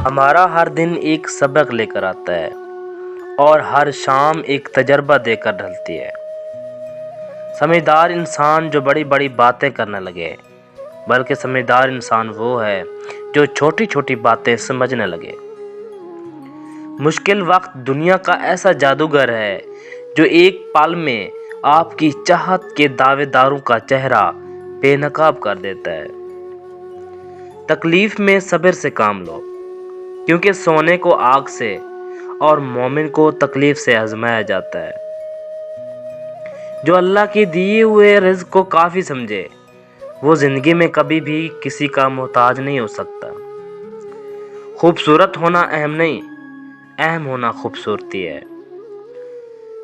ہمارا ہر دن ایک سبق لے کر آتا ہے اور ہر شام ایک تجربہ دے کر ڈھلتی ہے۔ سمجھدار انسان جو بڑی بڑی باتیں کرنے لگے، بلکہ سمجھدار انسان وہ ہے جو چھوٹی چھوٹی باتیں سمجھنے لگے۔ مشکل وقت دنیا کا ایسا جادوگر ہے جو ایک پل میں آپ کی چاہت کے دعوے داروں کا چہرہ بے نقاب کر دیتا ہے۔ تکلیف میں صبر سے کام لو، کیونکہ سونے کو آگ سے اور مومن کو تکلیف سے آزمایا جاتا ہے۔ جو اللہ کے دیے ہوئے رزق کو کافی سمجھے، وہ زندگی میں کبھی بھی کسی کا محتاج نہیں ہو سکتا۔ خوبصورت ہونا اہم نہیں، اہم ہونا خوبصورتی ہے۔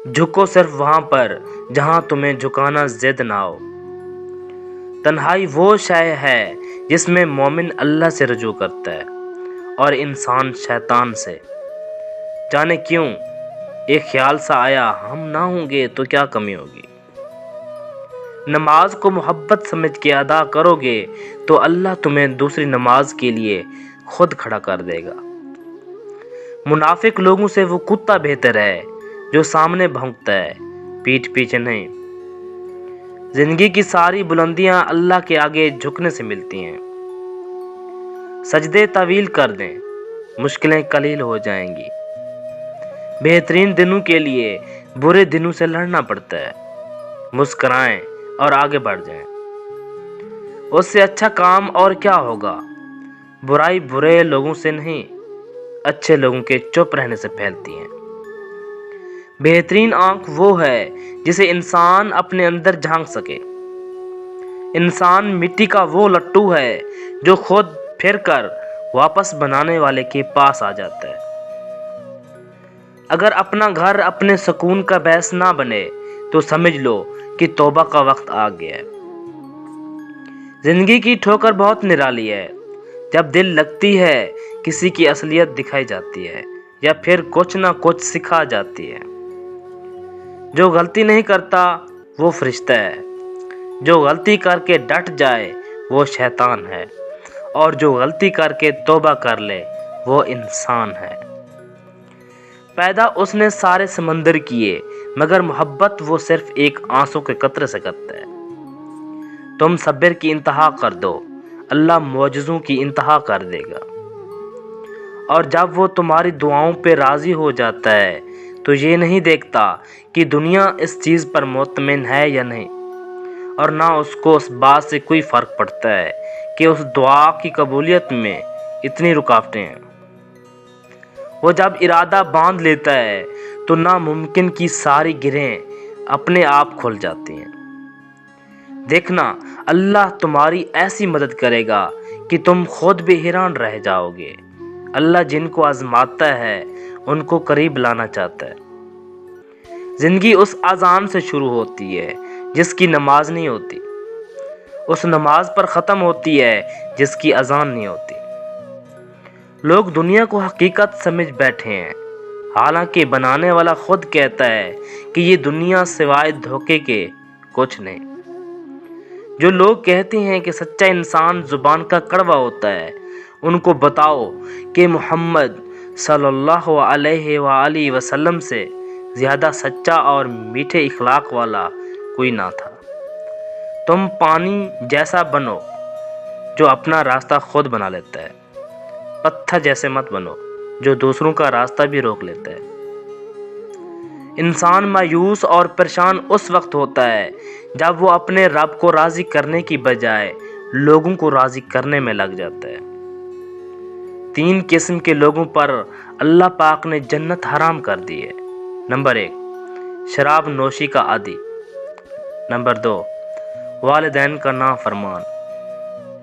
جھکو صرف وہاں پر جہاں تمہیں جھکانا ضد نہ ہو۔ تنہائی وہ شے ہے جس میں مومن اللہ سے رجوع کرتا ہے اور انسان شیطان سے۔ جانے کیوں ایک خیال سا آیا، ہم نہ ہوں گے تو کیا کمی ہوگی۔ نماز کو محبت سمجھ کے ادا کرو گے تو اللہ تمہیں دوسری نماز کے لیے خود کھڑا کر دے گا۔ منافق لوگوں سے وہ کتا بہتر ہے جو سامنے بھونکتا ہے، پیٹھ پیچھے نہیں۔ زندگی کی ساری بلندیاں اللہ کے آگے جھکنے سے ملتی ہیں۔ سجدے طویل کر دیں، مشکلیں قلیل ہو جائیں گی۔ بہترین دنوں کے لیے برے دنوں سے لڑنا پڑتا ہے۔ مسکرائیں اور آگے بڑھ جائیں۔ اس سے اچھا کام اور کیا ہوگا۔ برائی برے لوگوں سے نہیں، اچھے لوگوں کے چپ رہنے سے پھیلتی ہیں۔ بہترین آنکھ وہ ہے جسے انسان اپنے اندر جھانک سکے۔ انسان مٹی کا وہ لٹو ہے جو خود پھر کر واپس بنانے والے کے پاس آ جاتا ہے۔ اگر اپنا گھر اپنے سکون کا باعث نہ بنے تو سمجھ لو کہ توبہ کا وقت آ گیا ہے۔ زندگی کی ٹھوکر بہت نرالی ہے۔ جب دل لگتی ہے کسی کی اصلیت دکھائی جاتی ہے یا پھر کچھ نہ کچھ سکھا جاتی ہے۔ جو غلطی نہیں کرتا وہ فرشتہ ہے، جو غلطی کر کے ڈٹ جائے وہ شیطان ہے، اور جو غلطی کر کے توبہ کر لے وہ انسان ہے۔ پیدا اس نے سارے سمندر کیے، مگر محبت وہ صرف ایک آنسو کے قطرے سے کرتا ہے۔ تم صبر کی انتہا کر دو، اللہ معجزوں کی انتہا کر دے گا۔ اور جب وہ تمہاری دعاؤں پہ راضی ہو جاتا ہے تو یہ نہیں دیکھتا کہ دنیا اس چیز پر مطمئن ہے یا نہیں، اور نہ اس کو اس بات سے کوئی فرق پڑتا ہے کہ اس دعا کی قبولیت میں اتنی رکاوٹیں ہیں۔ وہ جب ارادہ باندھ لیتا ہے تو ناممکن کی ساری گرہیں اپنے آپ کھل جاتی ہیں۔ دیکھنا اللہ تمہاری ایسی مدد کرے گا کہ تم خود بھی حیران رہ جاؤ گے۔ اللہ جن کو آزماتا ہے ان کو قریب لانا چاہتا ہے۔ زندگی اس اذان سے شروع ہوتی ہے جس کی نماز نہیں ہوتی، اس نماز پر ختم ہوتی ہے جس کی اذان نہیں ہوتی۔ لوگ دنیا کو حقیقت سمجھ بیٹھے ہیں، حالانکہ بنانے والا خود کہتا ہے کہ یہ دنیا سوائے دھوکے کے کچھ نہیں۔ جو لوگ کہتے ہیں کہ سچا انسان زبان کا کڑوا ہوتا ہے، ان کو بتاؤ کہ محمد صلی اللہ علیہ وآلہ وسلم سے زیادہ سچا اور میٹھے اخلاق والا کوئی نہ تھا۔ تم پانی جیسا بنو جو اپنا راستہ خود بنا لیتا ہے، پتھر جیسے مت بنو جو دوسروں کا راستہ بھی روک لیتا ہے۔ انسان مایوس اور پریشان اس وقت ہوتا ہے جب وہ اپنے رب کو راضی کرنے کی بجائے لوگوں کو راضی کرنے میں لگ جاتا ہے۔ 3 قسم کے لوگوں پر اللہ پاک نے جنت حرام کر دی ہے۔ نمبر 1، شراب نوشی کا عادی۔ نمبر 2، والدین کا نافرمان۔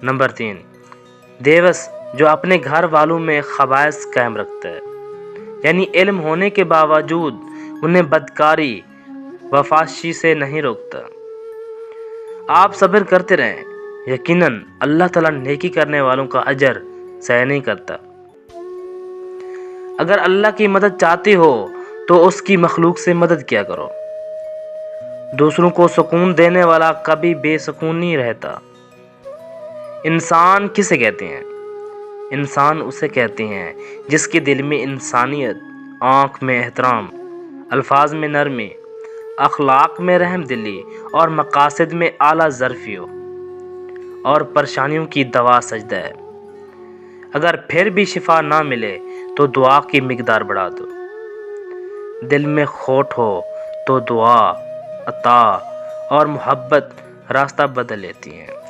نمبر 3، دیوس جو اپنے گھر والوں میں خبائث قائم رکھتا ہے، یعنی علم ہونے کے باوجود انہیں بدکاری و فحشی سے نہیں روکتا۔ آپ صبر کرتے رہیں، یقیناً اللہ تعالیٰ نیکی کرنے والوں کا اجر ضائع نہیں کرتا۔ اگر اللہ کی مدد چاہتے ہو تو اس کی مخلوق سے مدد کیا کرو۔ دوسروں کو سکون دینے والا کبھی بے سکون نہیں رہتا۔ انسان کسے کہتے ہیں؟ انسان اسے کہتے ہیں جس کے دل میں انسانیت، آنکھ میں احترام، الفاظ میں نرمی، اخلاق میں رحم دلی اور مقاصد میں اعلیٰ ظرفی ہو، اور پریشانیوں کی دوا سجدہ ہے۔ اگر پھر بھی شفا نہ ملے تو دعا کی مقدار بڑھا دو۔ دل میں کھوٹ ہو تو دعا، عطا اور محبت راستہ بدل لیتی ہیں۔